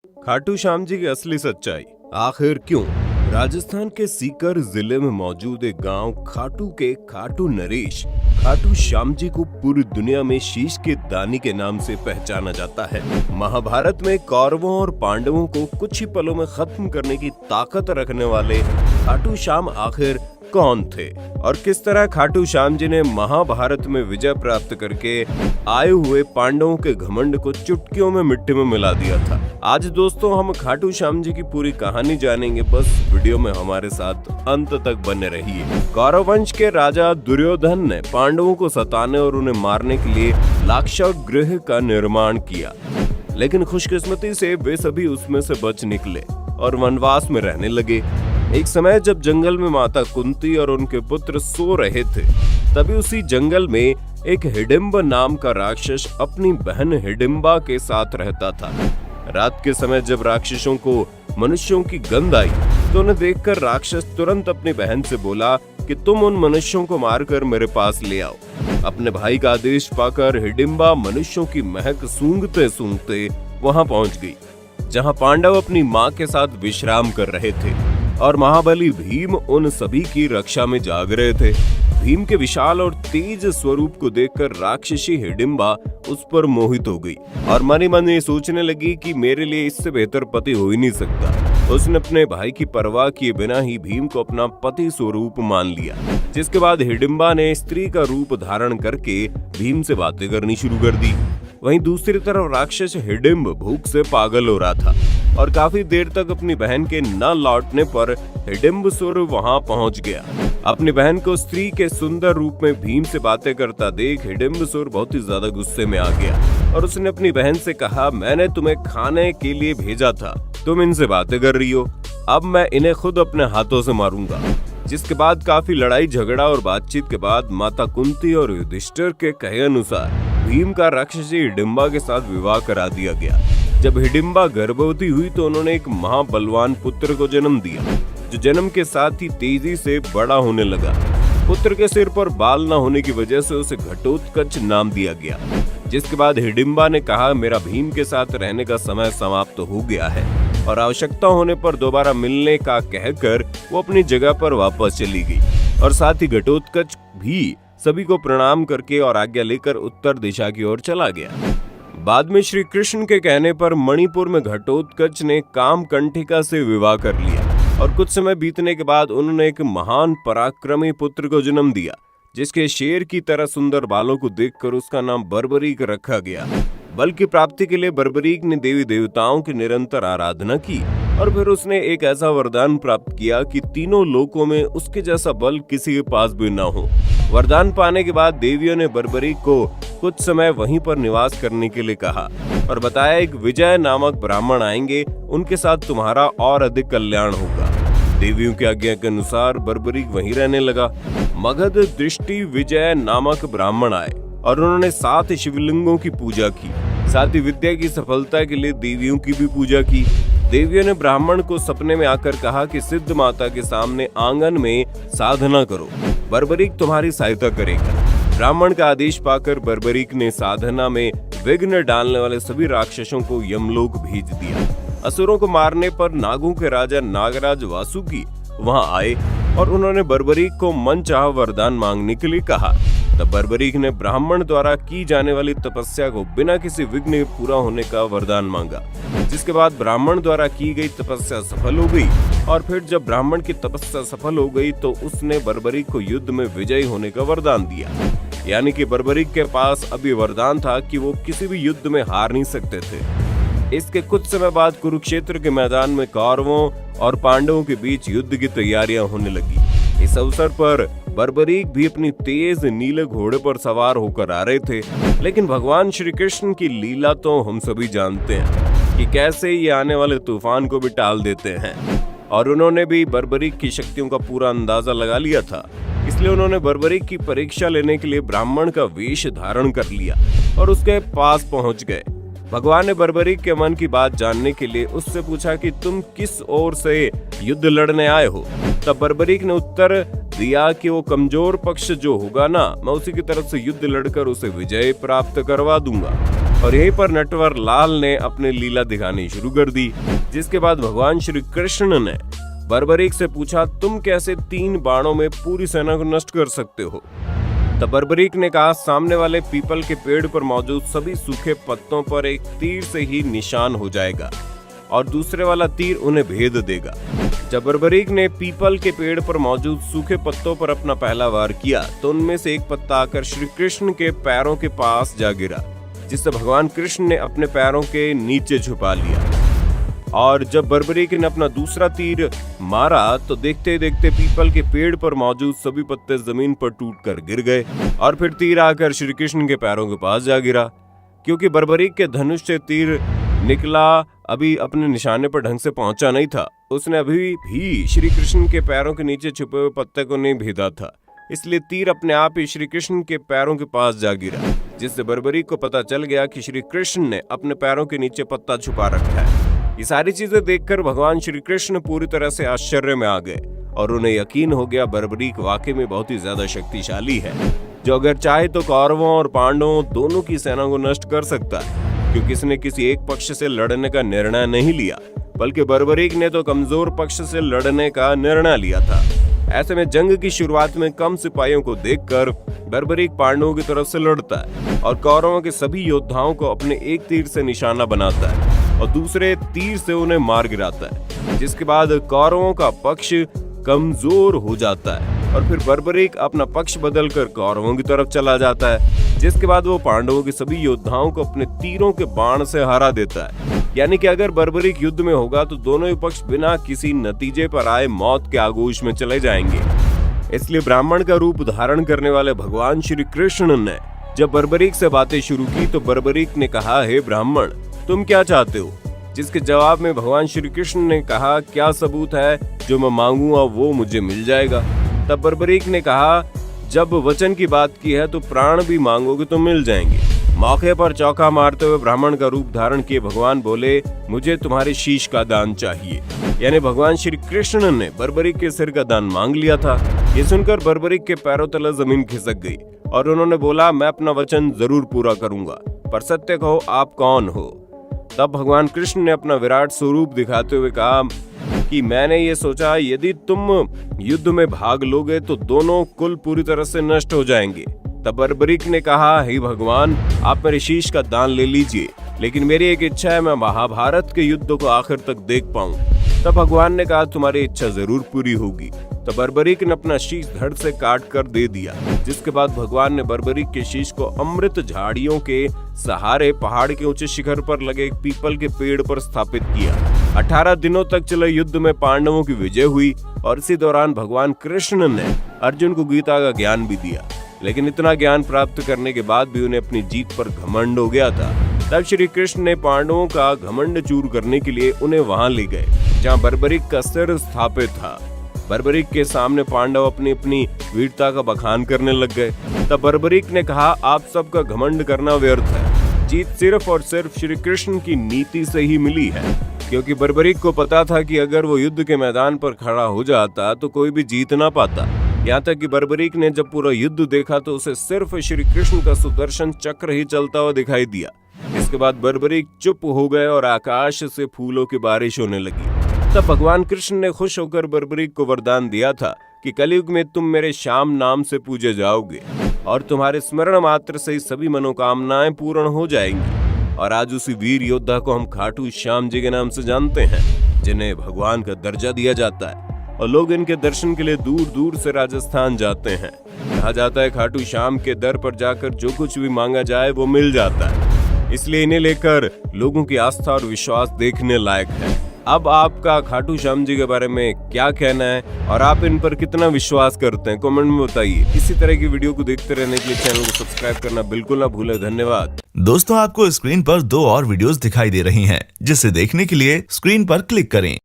खाटू श्याम जी की असली सच्चाई आखिर क्यों? राजस्थान के सीकर जिले में मौजूद एक गांव खाटू के खाटू नरेश खाटू श्याम जी को पूरी दुनिया में शीश के दानी के नाम से पहचाना जाता है। महाभारत में कौरवों और पांडवों को कुछ ही पलों में खत्म करने की ताकत रखने वाले खाटू श्याम आखिर कौन थे और किस तरह खाटू श्याम जी ने महाभारत में विजय प्राप्त करके आए हुए पांडवों के घमंड को चुटकियों में मिट्टी में मिला दिया था। आज दोस्तों हम खाटू श्याम जी की पूरी कहानी जानेंगे, बस वीडियो में हमारे साथ अंत तक बने रहिए। कौरव वंश के राजा दुर्योधन ने पांडवों को सताने और उन्हें मारने के लिए लाक्षागृह का निर्माण किया, लेकिन खुशकिस्मती से वे सभी उसमें से बच निकले और वनवास में रहने लगे। एक समय जब जंगल में माता कुंती और उनके पुत्र सो रहे थे, तभी उसी जंगल में एक हिडिंब नाम का राक्षस अपनी बहन हिडिंबा के साथ रहता था। रात के समय जब राक्षसों को मनुष्यों की गंध आई तो उन्हें देखकर राक्षस तुरंत अपनी बहन से बोला कि तुम उन मनुष्यों को मारकर मेरे पास ले आओ। अपने भाई का आदेश पाकर हिडिंबा मनुष्यों की महक सूंघते सूंघते वहां पहुंच गई, जहां पांडव अपनी मां के साथ विश्राम कर रहे थे और महाबली भीम उन सभी की रक्षा में जाग रहे थे। भीम के विशाल और तेज स्वरूप को देखकर राक्षसी हिडिंबा उस पर मोहित हो गई और मन ही मन ये सोचने लगी कि मेरे लिए इससे बेहतर पति हो ही नहीं सकता। उसने अपने भाई की परवाह किए बिना ही भीम को अपना पति स्वरूप मान लिया, जिसके बाद हिडिंबा ने स्त्री का रूप धारण करके भीम से बातें करनी शुरू कर दी। वहीं दूसरी तरफ राक्षस हिडिंब भूख से पागल हो रहा था और काफी देर तक अपनी बहन के न लौटने पर हिडिंबसुर वहां पहुंच गया। अपनी बहन को स्त्री के सुंदर रूप में भीम से बातें करता देख हिडिंबसुर बहुत ही ज्यादा गुस्से में आ गया और उसने अपनी बहन से कहा, मैंने तुम्हें खाने के लिए भेजा था, तुम इनसे बातें कर रही हो, अब मैं इन्हें खुद अपने हाथों से मारूंगा। जिसके बाद काफी लड़ाई झगड़ा और बातचीत के बाद माता कुंती और युधिष्ठिर के कहे अनुसार भीम का राक्षसी हिडिंबा के साथ विवाह करा दिया गया। जब हिडिंबा गर्भवती हुई तो उन्होंने एक महाबलवान पुत्र को जन्म दिया, जो जन्म के साथ ही तेजी से बड़ा होने लगा। पुत्र के सिर पर बाल न होने की वजह से उसे घटोत्कच नाम दिया गया। जिसके बाद हिडिंबा ने कहा, मेरा भीम के साथ रहने का समय समाप्त हो गया है और आवश्यकता होने पर दोबारा मिलने का कहकर वो अपनी जगह पर वापस चली गई और साथ ही घटोत्कच भी सभी को प्रणाम करके और आज्ञा लेकर उत्तर दिशा की ओर चला गया। बाद में श्री कृष्ण के कहने पर मणिपुर में घटोत्कच ने कामकंठिका से विवाह कर लिया और कुछ समय बीतने के बाद उन्होंने एक महान पराक्रमी पुत्र को जन्म दिया, जिसके शेर की तरह सुंदर बालों को देखकर उसका नाम बर्बरीक रखा गया। बल की प्राप्ति के लिए बर्बरीक ने देवी देवताओं की निरंतर आराधना की और फिर उसने एक ऐसा वरदान प्राप्त किया कि तीनों लोकों में उसके जैसा बल किसी के पास भी न हो। वरदान पाने के बाद देवियों ने बर्बरीक को कुछ समय वहीं पर निवास करने के लिए कहा और बताया, एक विजय नामक ब्राह्मण आएंगे, उनके साथ तुम्हारा और अधिक कल्याण होगा। देवियों की आज्ञा के अनुसार बर्बरीक वहीं रहने लगा। मगध दृष्टि विजय नामक ब्राह्मण आए और उन्होंने 7 शिवलिंगों की पूजा की, साथ ही विद्या की सफलता के लिए देवियों की भी पूजा की। देवियों ने ब्राह्मण को सपने में आकर कहा कि सिद्ध माता के सामने आंगन में साधना करो, बर्बरीक तुम्हारी सहायता करेगा। ब्राह्मण का आदेश पाकर बर्बरीक ने साधना में विघ्न डालने वाले सभी राक्षसों को यमलोक भेज दिया। असुरों को मारने पर नागों के राजा नागराज वासुकी वहां आए और उन्होंने बर्बरीक को मनचाहा वरदान मांगने के लिए कहा। तब बर्बरीक ने ब्राह्मण द्वारा की जाने वाली तपस्या को बिना किसी विघ्न के पूरा होने का वरदान मांगा, जिसके बाद ब्राह्मण द्वारा की गई तपस्या सफल हो गई और फिर जब ब्राह्मण की तपस्या सफल हो गई तो उसने बर्बरीक को युद्ध में विजयी होने का वरदान दिया। यानी कि बर्बरीक के पास अब ये वरदान था कि वो किसी भी युद्ध में हार नहीं सकते थे। इसके कुछ समय बाद कुरुक्षेत्र के मैदान में कौरवों और पांडवों के बीच युद्ध की तैयारियां होने लगी। इस अवसर पर बर्बरीक भी अपनी तेज नीले घोड़े पर सवार होकर आ रहे थे, लेकिन भगवान श्री कृष्ण की लीला तो हम सभी जानते हैं कि कैसे ये आने वाले तूफान को भी टाल देते हैं और उन्होंने भी बर्बरीक की शक्तियों का पूरा अंदाजा लगा लिया था। इसलिए उन्होंने बर्बरीक की परीक्षा लेने के लिए ब्राह्मण का वेश धारण कर लिया और उसके पास पहुंच गए। भगवान ने बर्बरीक के मन की बात जानने के लिए उससे पूछा कि तुम किस ओर से युद्ध लड़ने आए हो। तब बर्बरीक ने उत्तर दिया कि वो कमजोर पक्ष जो होगा ना, मैं उसी की तरफ से युद्ध लड़कर उसे विजय प्राप्त करवा दूंगा। और यहीं पर नटवर लाल ने अपनी लीला दिखानी शुरू कर दी। जिसके बाद भगवान श्री कृष्ण ने बर्बरीक से पूछा, तुम कैसे 3 बाणों में पूरी सेना को नष्ट कर सकते हो? तब बर्बरीक ने कहा, सामने वाले पीपल के पेड़ पर मौजूद सभी सूखे पत्तों पर एक तीर से ही निशान हो जाएगा और दूसरे वाला तीर उन्हें भेद देगा। जब बर्बरीक ने पीपल के पेड़ पर मौजूद सूखे पत्तों पर अपना पहला वार किया तो उनमें से एक पत्ता आकर श्री कृष्ण के पैरों के पास जा गिरा, जिससे भगवान कृष्ण ने अपने पैरों के नीचे छुपा लिया। और जब बर्बरीक ने अपना दूसरा तीर मारा तो देखते देखते पीपल के पेड़ पर मौजूद सभी पत्ते जमीन पर टूटकर गिर गए और फिर तीर आकर श्री कृष्ण के पैरों के पास जा गिरा। क्योंकि बर्बरीक के धनुष से तीर निकला अभी अपने निशाने पर ढंग से पहुंचा नहीं था, उसने अभी भी श्री कृष्ण के पैरों के नीचे छुपे हुए पत्ते को नहीं भेदा था, इसलिए तीर अपने आप ही श्री कृष्ण के पैरों के पास जा गिरा, जिससे बर्बरीक को पता चल गया कि श्री कृष्ण ने अपने पैरों के नीचे पत्ता छुपा रखा है। ये सारी चीजें देखकर भगवान श्री कृष्ण पूरी तरह से आश्चर्य में आ गए और उन्हें यकीन हो गया बर्बरीक वाकई में बहुत ही ज्यादा शक्तिशाली है, जो अगर चाहे तो कौरवों और पांडवों दोनों की सेना को नष्ट कर सकता है। क्योंकि इसने किसी एक पक्ष से लड़ने का निर्णय नहीं लिया, बल्कि बर्बरीक ने तो कमजोर पक्ष से लड़ने का निर्णय लिया था। ऐसे में जंग की शुरुआत में कम सिपाहियों को देखकर बर्बरीक पांडवों की तरफ से लड़ता है और कौरवों के सभी योद्धाओं को अपने एक तीर से निशाना बनाता है और दूसरे तीर से उन्हें मार गिराता है, जिसके बाद कौरवों का पक्ष कमजोर हो जाता है और फिर बर्बरीक अपना पक्ष बदलकर कौरवों की तरफ चला जाता है, जिसके बाद वो पांडवों के सभी योद्धाओं को अपने तीरों के बाण से हरा देता है। यानी कि अगर बर्बरीक युद्ध में होगा तो दोनों ही पक्ष बिना किसी नतीजे पर आए मौत के आगोश में चले जाएंगे। इसलिए ब्राह्मण का रूप धारण करने वाले भगवान श्री कृष्ण ने जब बर्बरीक से बातें शुरू की तो बर्बरीक ने कहा, हे ब्राह्मण, तुम क्या चाहते हो? जिसके जवाब में भगवान श्री कृष्ण ने कहा, क्या सबूत है? जो मैं मांगूंगा वो मुझे मिल जाएगा। तब बर्बरीक ने कहा, जब वचन की बात की है तो प्राण भी मांगोगे तो मिल जाएंगे। मौके पर चौका मारते हुए ब्राह्मण का रूप धारण किए भगवान बोले, मुझे तुम्हारे शीश का दान चाहिए। यानी भगवान श्री कृष्ण ने बर्बरीक के सिर का दान मांग लिया था। ये सुनकर बर्बरीक के पैरों तले जमीन खिसक गई और उन्होंने बोला, मैं अपना वचन जरूर पूरा करूंगा, पर सत्य कहो आप कौन हो? तब भगवान कृष्ण ने अपना विराट स्वरूप दिखाते हुए कहा कि मैंने ये सोचा, यदि तुम युद्ध में भाग लोगे तो दोनों कुल पूरी तरह से नष्ट हो जाएंगे। तब बर्बरीक ने कहा, हे भगवान, आप मेरे शीश का दान ले लीजिए, लेकिन मेरी एक इच्छा है, मैं महाभारत के युद्ध को आखिर तक देख पाऊं। तब भगवान ने कहा, तुम्हारी इच्छा जरूर पूरी होगी। तब बर्बरीक ने अपना शीश धड़ से काट कर दे दिया, जिसके बाद भगवान ने बर्बरीक के शीश को अमृत झाड़ियों के सहारे पहाड़ के ऊंचे शिखर पर लगे एक पीपल के पेड़ पर स्थापित किया। 18 दिनों तक चले युद्ध में पांडवों की विजय हुई और इसी दौरान भगवान कृष्ण ने अर्जुन को गीता का ज्ञान भी दिया, लेकिन इतना ज्ञान प्राप्त करने के बाद भी उन्हें अपनी जीत पर घमंड हो गया था। तब श्री कृष्ण ने पांडवों का घमंड चूर करने के लिए उन्हें वहां ले गए जहां बर्बरीक का सिर स्थापित था। बर्बरीक के सामने पांडव अपनी अपनी वीरता का बखान करने लग गए। तब बर्बरीक ने कहा, आप सबका घमंड करना व्यर्थ है, जीत सिर्फ और सिर्फ श्री कृष्ण की नीति से ही मिली है। क्योंकि बर्बरीक को पता था कि अगर वो युद्ध के मैदान पर खड़ा हो जाता तो कोई भी जीत ना पाता। यहाँ तक कि बर्बरीक ने जब पूरा युद्ध देखा तो उसे सिर्फ श्री कृष्ण का सुदर्शन चक्र ही चलता हुआ दिखाई दिया। इसके बाद बर्बरीक चुप हो गए और आकाश से फूलों की बारिश होने लगी। तब भगवान कृष्ण ने खुश होकर बर्बरीक को वरदान दिया था कि कलयुग में तुम मेरे श्याम नाम से पूजे जाओगे और तुम्हारे स्मरण मात्र से ही सभी मनोकामनाएं पूर्ण हो जाएंगी। और आज उसी वीर योद्धा को हम खाटू श्याम जी के नाम से जानते हैं, जिन्हें भगवान का दर्जा दिया जाता है और लोग इनके दर्शन के लिए दूर दूर से राजस्थान जाते हैं। कहा जाता है खाटू श्याम के दर पर जाकर जो कुछ भी मांगा जाए वो मिल जाता है, इसलिए इन्हें लेकर लोगों की आस्था और विश्वास देखने लायक है। अब आपका खाटू श्याम जी के बारे में क्या कहना है और आप इन पर कितना विश्वास करते हैं, कमेंट में बताइए। इसी तरह की वीडियो को देखते रहने के लिए चैनल को सब्सक्राइब करना बिल्कुल ना भूलें। धन्यवाद। दोस्तों, आपको स्क्रीन पर 2 और वीडियोस दिखाई दे रही हैं, जिसे देखने के लिए स्क्रीन पर क्लिक करें।